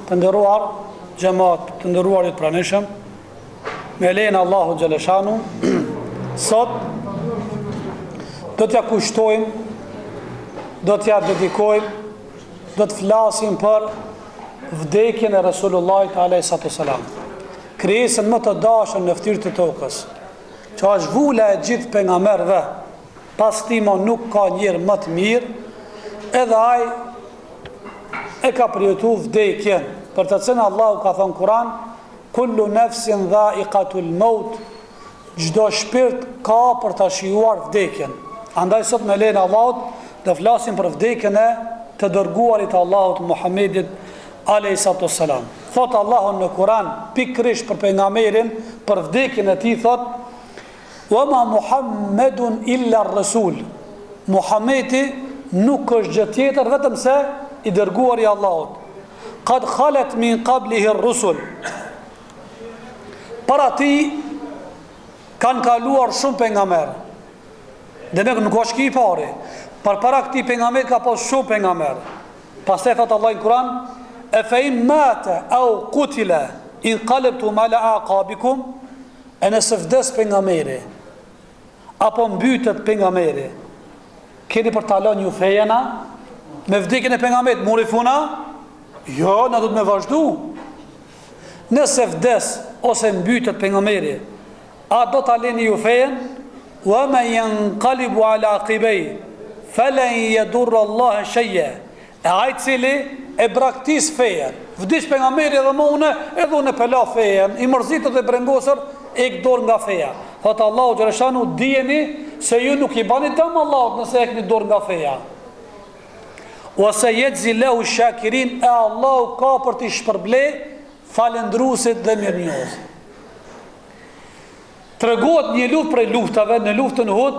të nderuar xhamat, të nderuarit pranishëm, me lejen e Allahu xhaleshanu, sot do t'ja kushtojmë, do t'ja dedikojmë, do të flasim për vdekjen e Resulullahit a.s. Krijesën më të dashur në fytyrë të tokës, që është vula e gjithë pejgamberëve, pas tij nuk ka njeri më të mirë, edhe ai e ka përjetuar vdekjen, për të cilën Allahu ka thënë Kur'an, kullu nafsin dha'iqatul maut, çdo shpirt ka për ta shijuar vdekjen. Andaj sot me lejen e Allahut do flasim për vdekjen e të dërguarit të Allahut Muhammedit a.s. Thot Allahu në Kur'an pikërisht për pejgamberin, për vdekjen e tij thot: "Wa ma Muhammedun illa ar-rasul." Muhamedi nuk është gjë tjetër vetëm se i dërguari i Allahut. Qad khalat min qablihi ar-rusul. Para ti kanë kaluar shumë pejgamberë. Dhe nuk është ki i pari. Para këtij pejgamberi ka pas shumë pejgamberë. Pastaj thot Allah në Kur'an: "E fa in mata aw qutila in qalabtum ala aqabikum." E nëse vdes pejgamberi apo mbytet pejgamberi, keni për ta lënë ju fejena me vdekjen e pejgamberit, muri funa? Jo, na do të me vazhdu. Nëse vdes ose mbytet pejgamberi, a do ta lëni ju fejen? Wa man yanqalibu ala aqibay falan yadurra Allah shay'a. E ai cili e braktis fejen, vdiq pejgamberi edhe më edhe unë pela fejen, i mërzitët dhe brengosur, e këdor nga feja. Thot Allahu xhaleshanu, dijeni se ju nuk i bani tëm Allahut nëse e keni dorë nga feja. Wa sayajzi lahu shakirin, e Allahu ka për të shpërble falendruesit dhe mirënjohës. Tregohet një luftë prej luftave, në luftën e Uhud,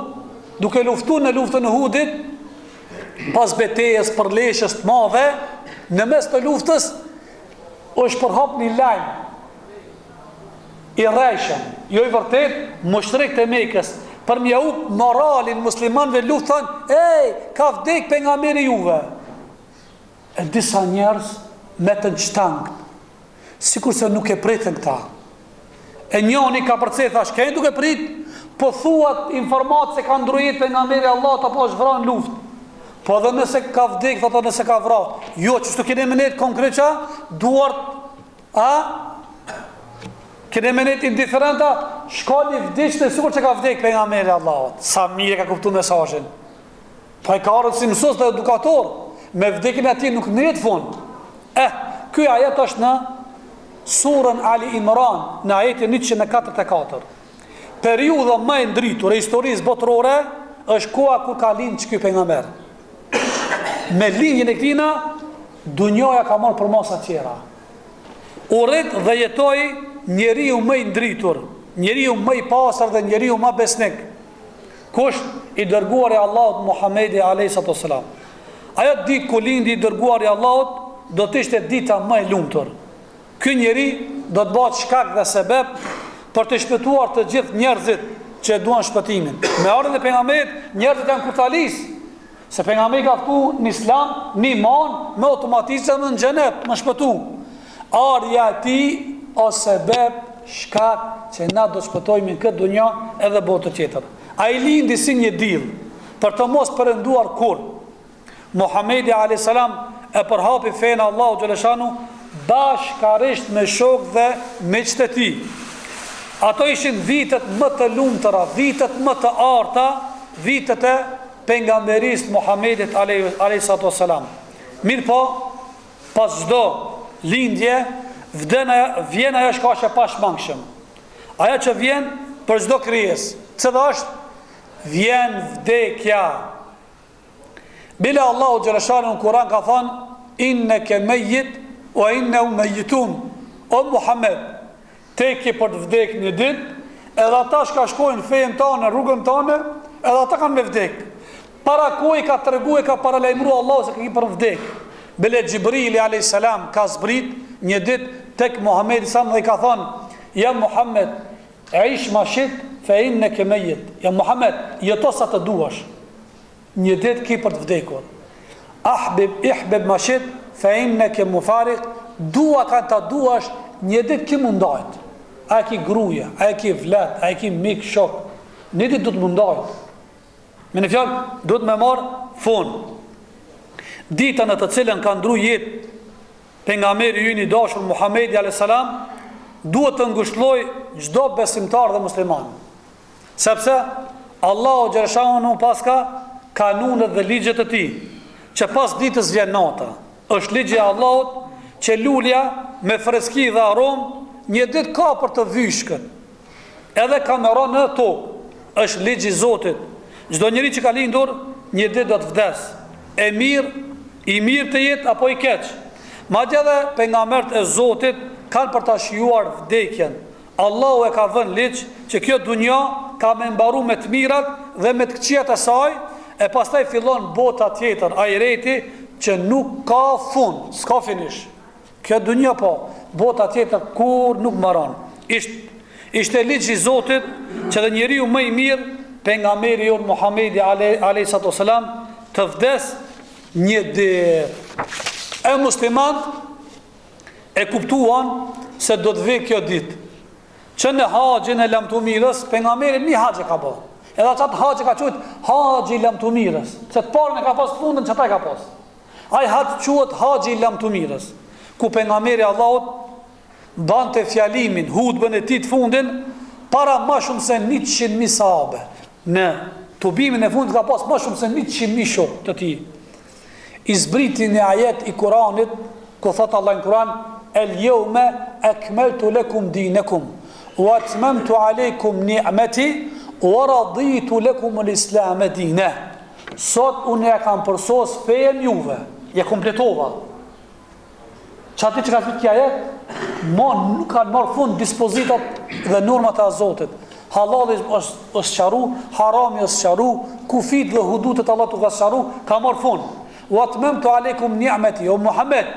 duke luftuar në luftën e Uhudit, pas betejës për leshës të madhe, në mes të luftës është përhap një lajm i rrejshëm, jo i vërtet, mushrikët të Mekës, për mja u moralin muslimanëve luftën, ka vdek pejgamberi juve. E disa njerëz me të nçtangët, sikur se nuk e pritën këta. E njoni ka përcjell, thash, "Keni duke prit, po thuat informatë se ka ndrujet pejgamberi Allahut apo është vrarë në luftë." Po edhe nëse ka vdek, thotë nëse ka vrarë. Jo, çështu keni menet konkreta, duart kene menet indiferenta, shkoni vdikshte sikur që ka vdek pejgamberi Allahut. Sa mirë ka kuptuar mesazhin. Po ai ka ardhur si mësues dhe edukator, me vdekjen e tij nuk ngjet fund. Ky ajet është në surën Ali Imran, në ajetin 144. Periudha më e ndritur e historisë botërore është koha kur ka lind ky pejgamber. Me linjën e këtina, dunjoja ka marrë për masa tjera. U rrit dhe jetoi njeriu më i ndritur, njeriu më i pastër dhe njeriu më besnik. Kush? I dërguari i Allahut Muhamedi a.s. Ajo ditë ku lindi i dërguari i Allahut do të ishte dita më e lumtur. Ky njeri do të bëhet shkak dhe sebeb për të shpëtuar të gjithë njerëzit që duan shpëtimin. Me ardhmën e pejgamberit, njerëzit janë kurtalis. Se pejgamberi ka thënë në Islam, në iman, me automatizëm në xhenet, më shpëtu. Ardha e tij ose sebeb shkak që na do të shpëtojmë në këtë dunjë edhe botën tjetër. Ai lindi si një diell për të mos perënduar kurrë. Muhamedi alayhis salam e përhapi fenë Allahu xhaleshanu bashkarisht me shokë dhe miqtë e tij. Ato ishin vitet më të lumtura, vitet më të arta, vitet e pejgamberisë Muhamedit alayhis salam. Mirë po, pas çdo lindje vjen ajo që është e pashmangshëm. Ajo që vjen për çdo krijesë, cila është vjen vdekja. Bila Allahu xhaleshanu në Kur'an ka thënë: "Innaka mayyit wa innahum mayyitun." O Muhammed, te ke për të vdek një ditë, edhe ata shka shkojnë fejën tonë, rrugën tonë, edhe ata kanë me vdek. Para ku i ka tregu, ka paralajmëru Allah se ka ki për vdek. Bile Gjibrili a.s. ka zbrit një ditë tek Muhamedi sa dhe i ka thonë: "Ja Muhammed, ish ma shit, fe inneke mejit." Ja Muhammed, jeto sa të duash, një ditë ki për të vdekur. "Ihbib ma shit, fe inneke mufarik." dua kanë ta duash, një ditë ki mundajt. A e ki gruja, a e ki vlet, a e ki mik, shok, një ditë du të mundajt. Me në fjallë, du të me marë fun. Ditën e të cilën ka ndru jetë pejgamberi ynë i dashur Muhamedi alayhis salam, duhet të ngushëlloj çdo besimtar dhe musliman. Sepse Allahu xhaleshanu paska kanunet dhe ligjet e tij, që pas ditës vjen nata. Është ligji i Allahut që lulja me freski dhe aromë një ditë ka për të vyshkën. Edhe ka më rënë në tokë. Është ligji i Zotit. Çdo njeri që ka lindur një ditë do të vdes. I mirë të jetë apo i keq. Madje edhe pejgamberët e Zotit kanë për ta shijuar vdekjen. Allahu e ka vënë ligj që kjo dunja ka me mbaru me të mirat dhe me të këqijat e saj, e pastaj fillon bota tjetër, ajreti, që nuk ka fund, s'ka finish. Kjo dunja po, bota tjetër kur nuk mbaron. Ishte ligji i Zotit që dhe njeriu më i mirë, pejgamberi jon Muhamedi alayhis salam, të vdes një ditë. E muslimanët e kuptuan se do të vijë kjo ditë. Që në haxhin e lamtumirës, pejgamberi një haxh ka bërë. Edhe atë haxh ka quajtur haxhi i lamtumirës. Se të parën e ka pas fundën, çata e ka pas. Ai haxh quhet haxhi i lamtumirës, ku pejgamberi Allahut bante fjalimin, hutbën e tij të fundin para më shumë se 100.000 sahabe. Në tubimin e fundit ka pas më shumë se 100.000 shok të tij. I zbriti në ajet i Kuranit, ku thot Allah në Kuran, el yawma akmaltu lakum dinakum wa atmamtu alaykum ni'mati wa raditu lakum al-islam dina. Sot unë ja kam përsos fejen juve, ja kompletova. Çati që ka thënë kjo ajet, nuk kanë marrë fund dispozitat dhe normat e Zotit. Halali është sqaru, harami është sqaru, kufit dhe hudutet Allah të ka sqaru, ka marrë fund. Wa atmamtu alaykum ni'mati, o Muhammed,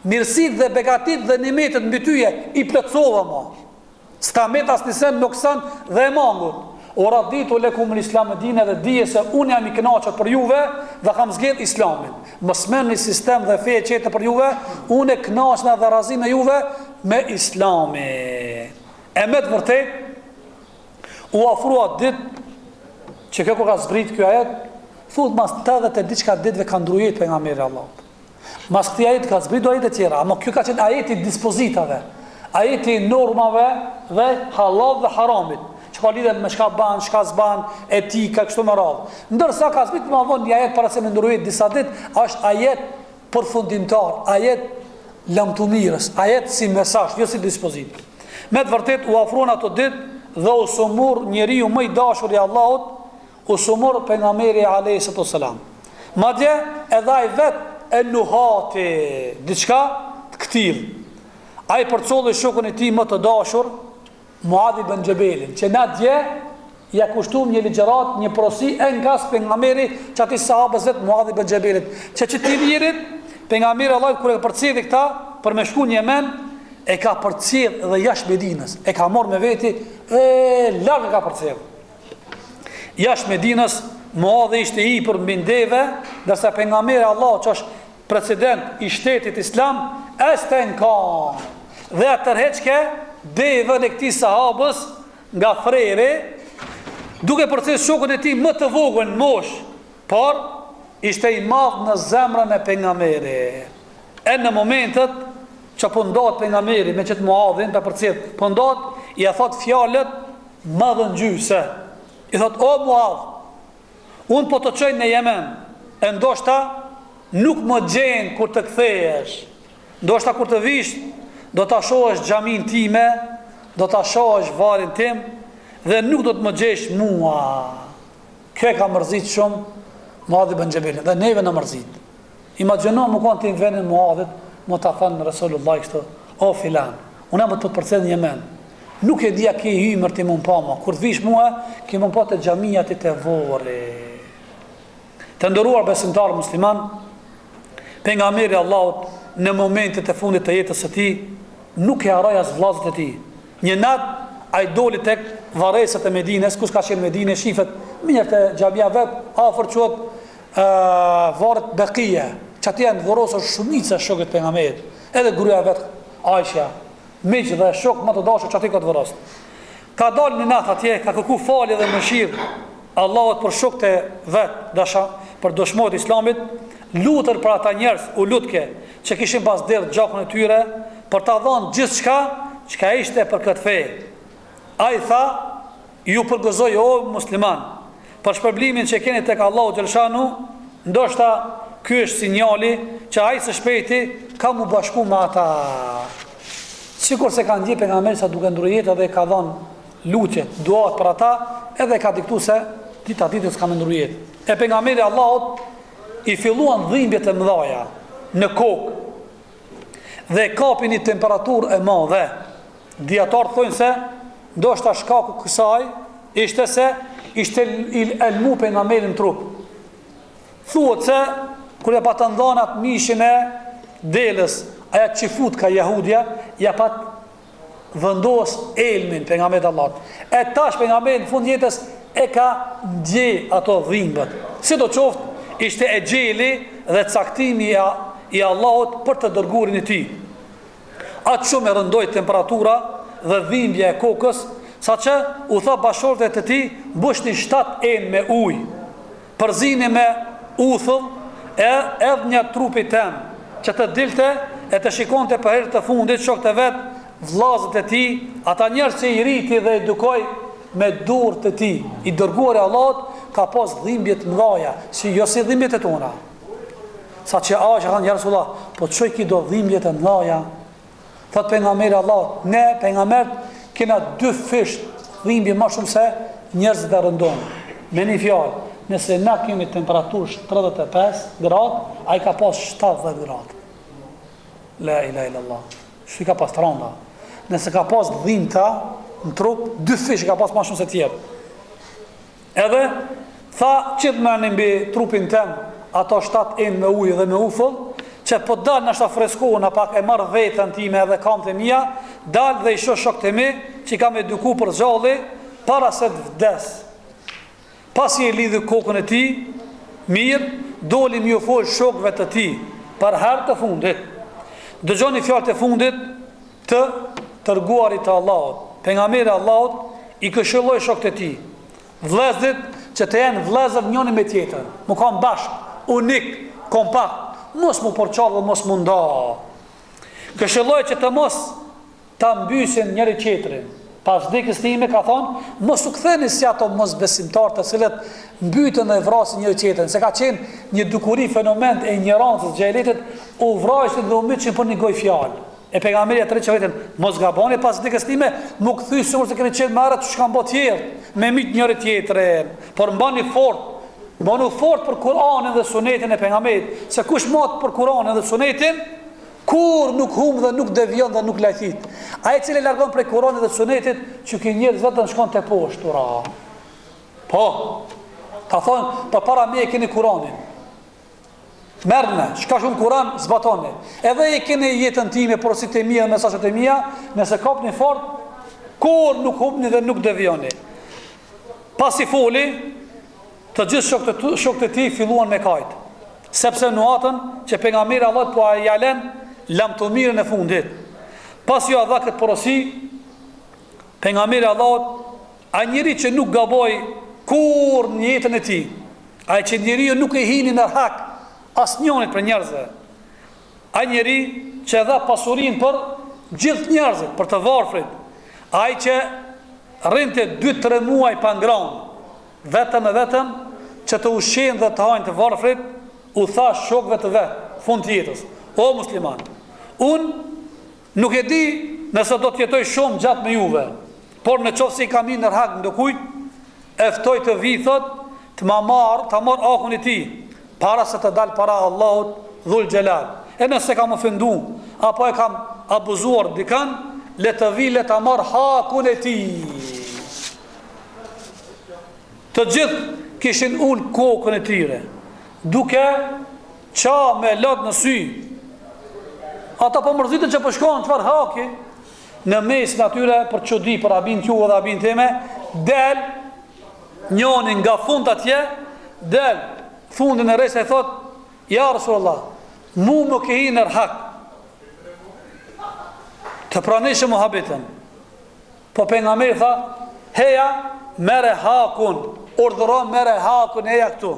mirësit dhe begatit dhe nimetet mbi tyje i plotësova më. S'ka met as nisen noksan dhe e mangut. O raditu lakum al-islam dinan, dhe dije se unë jam i kënaqur për juve dhe kam zgjedh Islamin. Mos merrni sistem dhe fe çetë për juve, unë e kënaqem dhe razim me juve me Islamin. E me të vërtet u ofrua ditë që kjo ka zbrit kjo ajet, thot mas 80 e diçka ditëve ka ndrujet pejgamberi Allahut. Mas këtij ajeti ka zbritur ajete tjera, ama kjo ka qenë ajeti i dispozitave, ajeti i normave dhe halal dhe haramit, që ka lidhet me çka ban, çka s'ban, etika kështu me radhë. Ndërsa ka zbritur më vonë një ajet para se me ndrujet disa ditë, është ajet përfundimtar, ajet lamtumirës, ajet si mesazh, jo si dispozit. Me të vërtet u ofruan ato ditë dhe u sumur njeriu më i dashur i Allahut, u sumur pejgamberi alayhis salam. Madje edhe ai vetë e nuhati diçka të këtil. Ai përcolli shokun e tij më të dashur, Muadh ibn Jabelin, që na dje ja kushtuam një ligjërat, një porosi e nga pejgamberi çati sahabës vet Muadh ibn Jabelit, që ti lirit pejgamberi Allah kur e përcjelli këta për me shku në Yemen, e ka përcjell dhe jashtë Medinës, e ka marrë me veti larg e ka përcjell. Jashtë Medinës Muadh ishte i për mbindeve, dërsa pejgamberi Allah që është president i shtetit islam, este në kanë. Dhe tërheqke devën e këtij sahabës nga frere, duke përcjell shokun e tij më të vogël në moshë, por ishte i madh në zemrën e pejgamberit. E në momentet që po ndot pejgamberi me çet Muadhin ta përcjell, po ndot, i thot fjalët më dhëngjyse. I thot: "O Muadh, unë po të çoj në Yemen, e ndoshta nuk më gjen kur të kthehesh. Ndoshta kur të vish, do ta shohësh xhamin time, do ta shohësh varrin tim dhe nuk do të më gjesh mua." Kjo ka mërzit shumë Muadh ibn Jabel, dhe neve na mërzit. Imagjino më kanë të vendin Muadhit, më ta thënë Resulullah kështu: "O filan, unë më të përcjell në Yemen. Nuk e dia ke hymër ti më pa mua. Kur të vish mua, ke më pa të xhamia ti të vorri." Të nderuar besimtar musliman, pejgamberi Allahut në momentet e fundit të jetës së tij nuk e harroi as vllazët e tij. Një natë ai doli tek varresat e Medinës, kush ka qenë në Medinë shifet mirë te xhamia vet, afër quhet varret Beqia, që aty janë vorosur shumica shokët pejgamberit. Edhe gruaja vet Aisha, miq dhe shok më të dashur çati këtë vërast. Ka dalë në natë atje, ka kërku falje dhe mëshirë Allahut për shokët e vet, për dëshmorët e Islamit, lutër për ata njerëz, u lutke që kishin pas derë gjakun e tyre, për ta dhënë gjithçka çka ishte për këtë fe. Ai tha, ju përgëzoj o musliman, për shpërblimin që keni tek Allahu xhaleshanu, ndoshta ky është sinjali që ai së shpejti ka mu bashku me ata. Sikur se ka ndjej pejgamberi sa duke ndruar jetë dhe ka dhënë lutje, duat për ata, edhe ka diktuar se dita ditës ka ndruar jetë. E pejgamberi Allahut i filluan dhimbjet e mëdha në kokë dhe kapi një temperaturë e madhe. Dietarët thonë se ndoshta shkaku kësaj ishte se ishte il elmu pejgamberin në trup. Thuhet se kur e patën dhanat mishin e delës, aja që fut ka jahudja, ja pat vendos elmin pejgamberit Allahut. E tash pejgamberi në fund jetës e ka ndjej ato dhimbët. Sidoqoftë, ishte e gjeli dhe caktimi i Allahut për të dërgurin e tij. Atë shumë e rëndoi temperatura dhe dhimbja e kokës, saqë u tha bashortet e tij, mbushni 7 enë me ujë, përzini me uthull, edhe një trupi tem, që të dilte e të shikonte për herë të fundit shokët e vet, vllazët e tij, ata njerëz që i rriti dhe edukoi me durrët e tij. I dërguari i Allahut ka pas dhimbje të mëdha, jo si dhimbjet e tona. Saqë Aisha thanë, ja Rasulullah, po çoj ki do dhimbje të mëdha. Thot pejgamberi Allahut, ne pejgamberët kena 2 fish dhimbje më shumë se njerëzit e rëndon. Me një fjalë, nëse na kemi temperaturë 35 gradë, ai ka pas 70 gradë. La ilaha illallah. Shi ka pas tranda. Nëse ka pas dhimbta në trup, 2 fish ka pas më shumë se tjerë. Edhe tha, qit më në mbi trupin tem ato 7 enë me ujë dhe me ufull, që po dal në shta freskohën, pak e marrë vetën time edhe kamët e mia, dal dhe i shoh shokët e mi, që kam eduku për zhalli, para se të vdes. Pasi e lidhi kokën e tij, mirë, doli më u fol shokëve të tij, për herë të fundit. Dëgjoni fjalët e fundit të tërguarit të Allahut. Pejgamberi Allahut i këshilloi shokët e tij, vëllezërit që të jenë vëllezër njëri me tjetrën, mu kanë bashkë, unik, kompakt, mos mu porçallë dhe mos mu nda. Këshilloi që të mos ta mbysin njëri tjetrin. Pas vdekjes time ka thonë, mos u ktheni si ato mos besimtarë të cilët mbytën dhe vrasin njëri tjetrin, se ka qenë një dukuri fenomen e ignorancës xheheletit, u vrajshin dhe u myçin për një gojë fjalë. E pejgamberi atë që vetëm mos gaboni pas vdekjes time, mu kthy sikur se keni qenë marrë të shkan bot tjerë, me mit njëri tjetrin, por mbani fort. Mbani fort për Kur'anin dhe Sunetin e pejgamberit, se kush mat për Kur'anin dhe Sunetin, kur nuk hum dhe nuk devion dhe nuk lajthit. Ai i cili largon prej Kur'anit dhe Sunetit, që ky njerëz vetëm shkon te poshtë ura. Po. Ka thonë, përpara me e keni Kur'anin. Merrni, çka shumë Kur'an zbatoni. Edhe e keni jetën time, porositë e mia, mesazhet e mia, nëse kapni fort, kur nuk humni dhe nuk devioni. Pasi foli, të gjithë shokët e tij filluan me kajt. Sepse nuatën që pejgamberi Allah po ja lën lamtomirën e fundit. Pas ju dha këtë porosi, pejgamberi Allah, ai njeri që nuk gaboi kur në jetën e tij, ai që njeriu nuk e hini në hak asnjënit për njerëzve, ai njeri që dha pasurinë për gjithë njerëzit, për të varfrit, ai që rrinte 2-3 muaj pa ngrënë, vetëm që të ushqejnë dhe të hajnë të varfrit, u tha shokëve të vet, fund të jetës, o musliman, unë nuk e di nëse do të jetoj shumë gjatë me juve, por në qoftë se i kam në hak ndokujt, eftoj të vi thot, të marr akun e tij, para se të dal para Allahut dhul xhelal. E nëse kam ofendu, apo e kam abuzuar dikan, le të vi, le të marr hakun e tij. Të gjithë kishin unë kokën e tyre, duke qa me lot në sy. Ata po mërzitën që përshkojnë qëfar haki, në mesin atyre për çudi, për abin t'juve dhe abin teme, del njoni nga fund atje, del fundin e rejse e thot, ja Rasulullah, mu më kehi nër hak, të pranishë muhabetën. Po pejgamberi tha, heja, mere hakun, urdhëron mere hakun, heja këtu.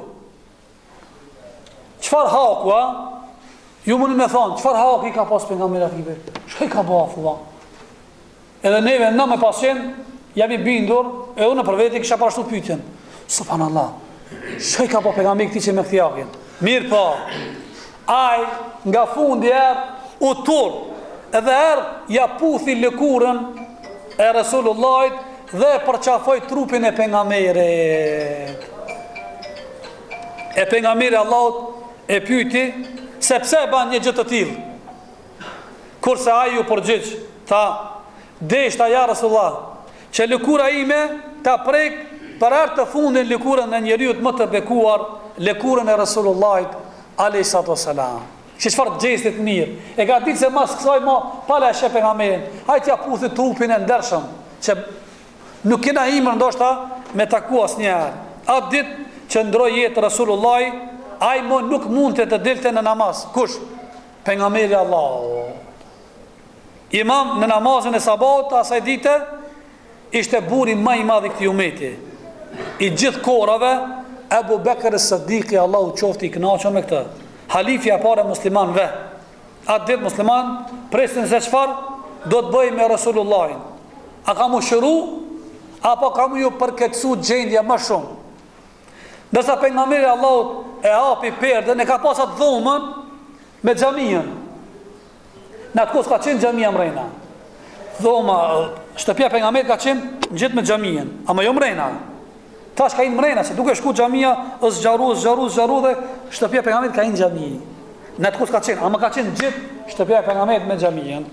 Çfarë haku, a? Ju mundi me thonë, çfarë haku i ka pas pejgamberi atij? Çka i ka bëu Allah? Edhe neve në me pasin, jam i bindur, e unë për veti kisha parashtu pyetjen. Subhanallah, çka i ka bëu pejgamberi këtij që me kthiakin? Mirë po, ai nga fundi u tur, edhe ja puthi lëkurën e Resulullahit dhe përqafoi trupin e pejgamberit. E pejgamberi Allahut e pyeti se pse ban një gjë të tillë. Kurse ai u përgjigj, tha, deshta ja Resulullah, që lëkura ime ta prek për herë të fundin lëkurën e njeriu më të bekuar, lëkurën e Resulullahit alayhi salatu wassalam. Që çfarë gjestit mirë. E ka ditë se mas kësaj mo pala e shepën amen. Hajtë ja puthi trupin e ndershëm, që nuk kena imër ndoshta me taku asnjëherë. Atë ditë që ndroi jetë Resulullahi, ai mo nuk mund të dilte në namaz. Kush? Pejgamberi Allahu. Imam në namazën e sabat asaj dite ishte buri më i madh i këtij umeti. I gjithë kohërave, Abu Bekr as-Siddiqi, Allahu qoftë i kënaqur me këtë. Halifja para muslimanëve. Atë ditë musliman presin se çfarë do të bëjë me Resulullahin. A ka mu shëru, apo ka mu ju përketsu gjendja më shumë. Ndërsa pejgamberi Allahut e hapi perden, e ka pasat dhomën me xhamien. Në atë kohë ka qenë xhamia mrena. Dhoma, shtëpia pejgamberit ka qenë gjithë me xhamien, ama jo mrena. Tash ka inë mrena, se duke shku xhamia, zgjaru dhe shtëpia pejgamberit ka inë xhami. Në atë kohë ka qenë, ama ka qenë gjithë shtëpia pejgamberit me xhamien.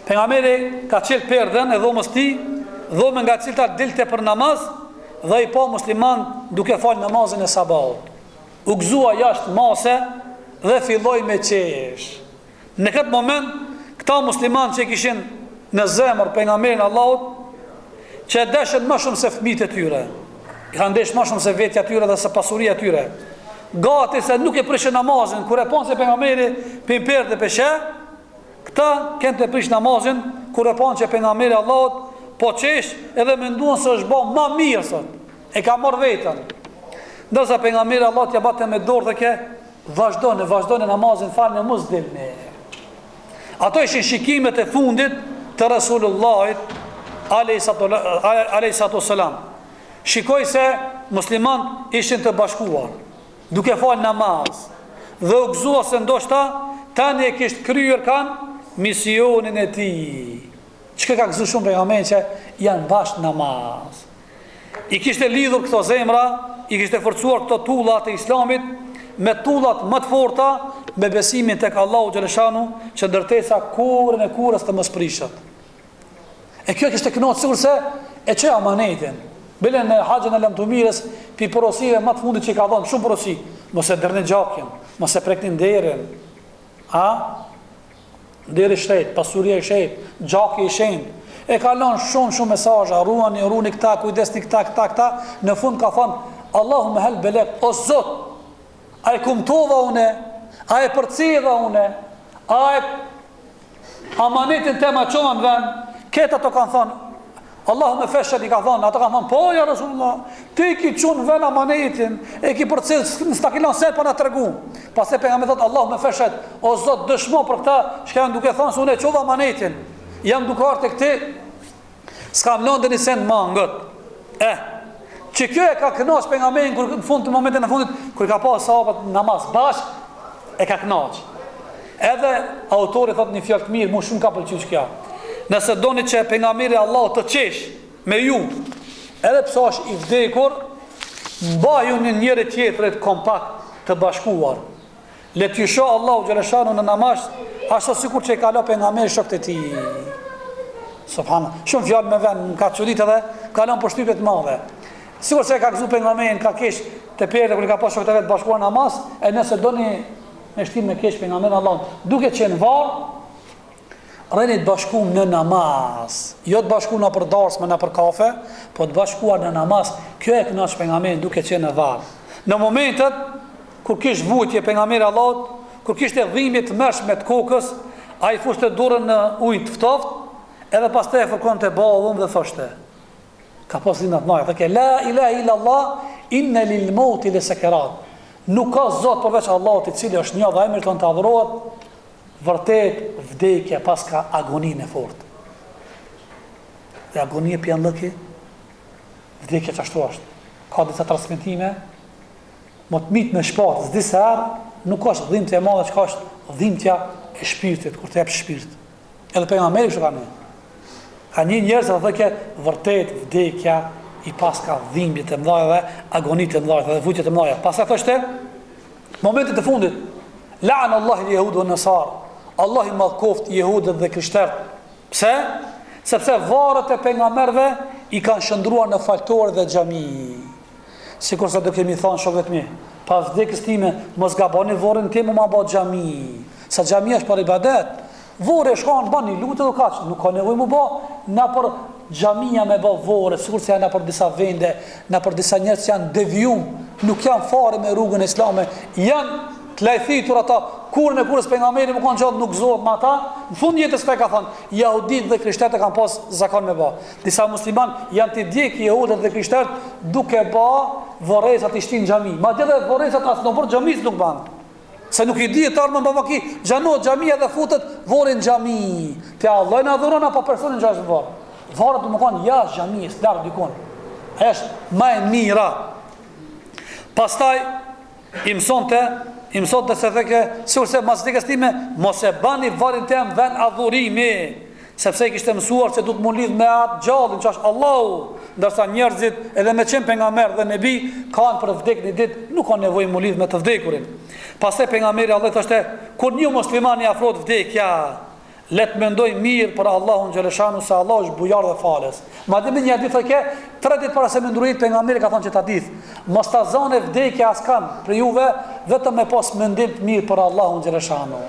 Pejgamberi ka qelë perden e dhomës ti, dhomën nga cilta dilte për namaz, dhe i pa musliman duke falë namazin e sabahut. U gëzua jashtë mase dhe filloi me qesh. Në këtë moment, këta musliman që kishin në zemër pejgamberin Allahut, që deshen më shumë se fëmijët e tyre, i kanë desh më shumë se vetja tyre dhe se pasuria tyre, gati se nuk e prishin namazin, kur e panë se pejgamberi pimper dhe peshe, këta kënë të prish namazin, kur e panë që pejgamberi Allahut po qesh edhe menduan se është bërë më mirë sot, e ka marrë vetën. Ndërsa pejgamberi Allahut ja bate me dorë dhe ke vazhdoni namazin, falni mos dilni. Ato ishin shikimet e fundit të Resulullahit alayhi salam. Shikoj se musliman ishin të bashkuar, duke falë namaz, dhe u gëzua se ndoshta tani e kishtë kryer kanë misionin e tij. Çka ka gëzu shumë pejgamberi që janë bashkë namaz. I kishte lidhur këto zemra, i kishte forcuar këto tullat e Islamit me tullat më të forta, me besimin tek Allahu xhaleshanu, që ndërtesa kurrën e kurrës të mos prishet. E kjo kishte kënaqur sigur se e çoi amanetin. Belen në haxhin e lamtumirës, pi porosive më të fundit që ka dhënë shumë porosi, mos e dërni gjakin, mos e prekni derën. Deri shtet, pasuria e shtet, gjaki i shenjtë. E ka lënë shumë mesazhe, ruani këta, kujdesni këta. Në fund ka thënë, Allahumma hal balag, o Zot, a e kumtova une, a e përcjella une, a e amanetin tema çova në vend. Këta to kanë thënë, Allahumma fashhad, i ka thënë, ata kanë thënë, po ja Rasulullah, ti ki çun vend amanetin, e ki përcjell, s'ta ke lënë se pa na tregu. Pastaj pejgamberi thotë, Allahumma fashhad, o Zot, dëshmo për këta, që kanë duke thënë se unë e çova amanetin. Jam duke ardhur tek ti, s'kam lënë dëni sen mangët. Që kjo e ka kënaqur pejgamberin kur në fund të momentin e fundit kur ka pasur sahabët namaz bashk, e ka kënaqur. Edhe autori thot një fjalë të mirë, më shumë ka pëlqyer kjo. Nëse doni që pejgamberi Allahu të qesh me ju, edhe pse është i vdekur, mbajuni njëri tjetrit kompakt të bashkuar. Le t'ju shoh Allahu xhaleshanu në namaz, ashtu sikur që e ka lënë pejgamberi shokët e tij. Subhanallah. Shumë fjalë me vend, më ka çudit edhe ka lënë përshtypje të mëdha. Sigur se ka gëzu pejgamberin, ka kesh të perë kur i ka pas shokët e vet bashkuar namaz, e nëse doni me shtim me kesh pejgamberin Allahut, duke qenë varr, rreni të bashkuar në namaz. Jo të bashkuar në për darsme, në për kafe, po të bashkuar në namaz. Kjo e kënaq pejgamberin duke qenë varr. Në momentet kur kish vujtje pejgamberi Allahut, kur kishte dhimbje të mërshme të kokës, Ai fushte dorën në ujë të ftoftë, edhe pastaj e fërkonte ballën dhe thoshte: ka pas lindat noja, thëke, la ilaha illallah, inna lil mauti le sekerat. Nuk ka zot përveç Allahut i cili është një dhe emri ton të adhurohet, vërtet vdekja pas ka agoninë e fortë. Dhe agonia për janë lëki, vdekja qashtu është. Ka disa transmetime, më të mitë me shpatë, zdi se arë, nuk është dhimbtja e madhe, që ka është dhimbtja e shpirtit, kur të jep shpirt. Edhe për nga meri kështë ka një. Ka një njerëz që thotë vërtet vdekja i pas ka dhimbje të mëdha dhe agoni të mëdha dhe vujtje të mëdha. Pastaj thoshte, momentet e fundit, la'an Allah al-yahud wa an-nasar. Allah i mallkoft jehudët dhe krishterët. Pse? Sepse varret e pejgamberëve i kanë shndruar në faltore dhe xhami. Sikur sa do kemi thënë shokët mi, pas vdekjes time mos gaboni vorrin tim ma bë xhami. Sa xhamia është për ibadet. Vore shkon bani lutë do kaç, nuk ka nevojë më bë na për xhamia me bë vore, sigurisht janë për disa vende, na për disa njerëz që janë devijum, nuk janë fare me rrugën e Islamit, janë të lajthitur ata, kurrën e kurrës pejgamberi më kanë gjatë nuk zohet me ata, në fund jetës ka thënë, jehudit dhe krishterët kanë pas zakon me bë. Disa musliman janë të djeg jehudët dhe krishterët duke bë vorresat i shtin xhami. Madje edhe vorresat as në bord xhamis nuk ban. Se nuk i di të armën babaki, xhanot xhamia dhe futet vorin xhami. Te Allah na dhuron apo personin xhash vor. Varet do të thonë jashtë xhamis, larg dikon. Është më e mira. Pastaj i mësonte se thekë, sikurse mas dikës time mos e bani varin tim vën adhurimi, sepse i kishte mësuar se duhet të mund lidh me atë gjallin, që është Allahu, ndërsa njerëzit edhe me qenë pejgamber dhe nebi kanë për vdekjen e ditë, nuk kanë nevojë mu lidh me të vdekurin. Pastaj pejgamberi Allah thoshte, kur një musliman i afrohet vdekja, le të mendoj mirë për Allahun xhaleshanu se Allah është bujar dhe falës. Madje me një hadith thotë, 3 ditë para se me ndruhet pejgamberi ka thënë që ta hadith, mos ta zone vdekja askan për juve, vetëm me pas mendim të mirë për Allahun xhaleshanu.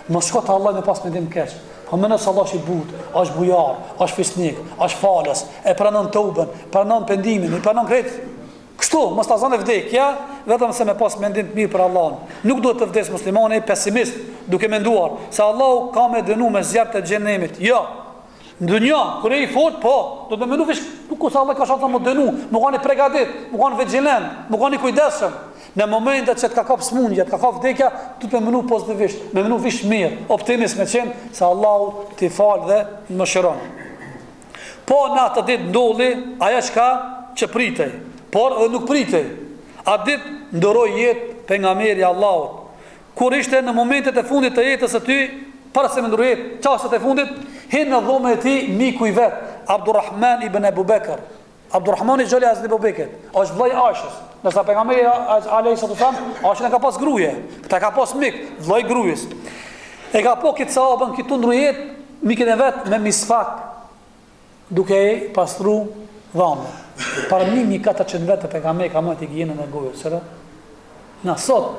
Mos shko te Allah me pas mendim keq. Po më nësë Allah është i but, është bujar, është fisnik, është falës, e pranon tauben, pranon pendimin, i pranon kretë. Kështu, mos ta zonë vdekja, vetëm se me pas mendim të mirë për Allahun. Nuk duhet të vdes muslimani pesimist, duke menduar se Allahu ka me dënu me zjarr të xhenemit. Jo. Në dunja, kur e i fort, po, do të mendu vesh, nuk se Allah ka shata më dënu, më kanë pregadit, më kanë vigilent, më kanë kujdesshëm. Në momentet që të ka kap smundje, të ka kap vdekja, du të menu pozitivisht, me menu vish mirë, optimist me qenë, se Allahu t'i falë dhe në më shëron. Po në atë ditë ndolli, aja që pritej, por edhe nuk pritej. Atë ditë ndëroj jetë pejgamberi Allahut. Kur ishte në momentet e fundit të jetës së tij, para se me ndëroj jetë, çastet e fundit, hinë në dhomën e tij miku i vet, Abdurrahman ibn Abu Bekr. Abdurrahman i Xhali Ibn Abu Bekr, është vllai Aishës. Nësa pejgamberi alayhi sallam, Aisha ka pas gruaje, këta ka pas mik, vllai gruajës. E ka po këtë sahabën këtu ndrujet, mikën e vet me misfak, duke e pastru dhomën. Para 1400 vetë pejgamberi ka marrë higjienën e gojës, sëra. Na sot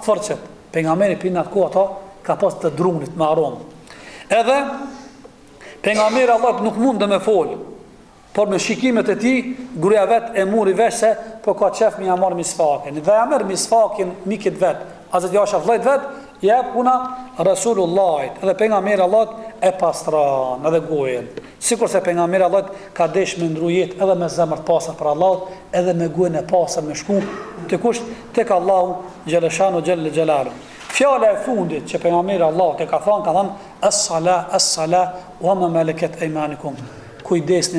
forcet pejgamberi pin atko ata ka pas të drunit me aromë. Edhe pejgamberi Allah nuk mund të më fol. Por me shikimet e tij, gruaja vet e muri vesh se po ka qef me ja marr misfakin. Dhe ja merr misfakin mikit vet. Hazrat Jasha vllajt vet, ja puna Rasulullahit. Edhe pejgamberi Allah e pastron edhe gojën. Sikur se pejgamberi Allah ka desh me ndrujet edhe me zemër të pastër për Allahut, edhe me gojën e pastër me shku te kush tek Allahu xhaleshanu xhall xhelalu. Fjala e fundit që pejgamberi Allah e ka thënë as-sala wa ma malakat aymanukum. Kujdesni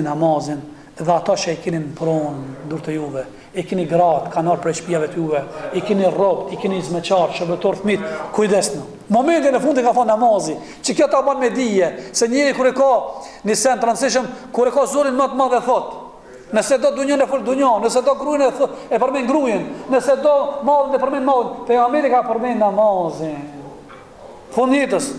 namazin, dhe ata që i keni në pronë dur të juve, i keni gratë, kanar për shtëpive të juve, i keni rrobat, i keni zmeqar, shërbëtor fëmijë, kujdesni. Momentin e fundit ka thënë namazi, që kjo ta bën me dije, se njëri kur e ka një sen të rëndësishëm, kur e ka zorin më të madh e thot. Nëse do dunjën e fol dunjën, nëse do gruajin e përmend gruajin, nëse do mallin e përmend mallin, pejgamberi ka përmend namazin. Funditës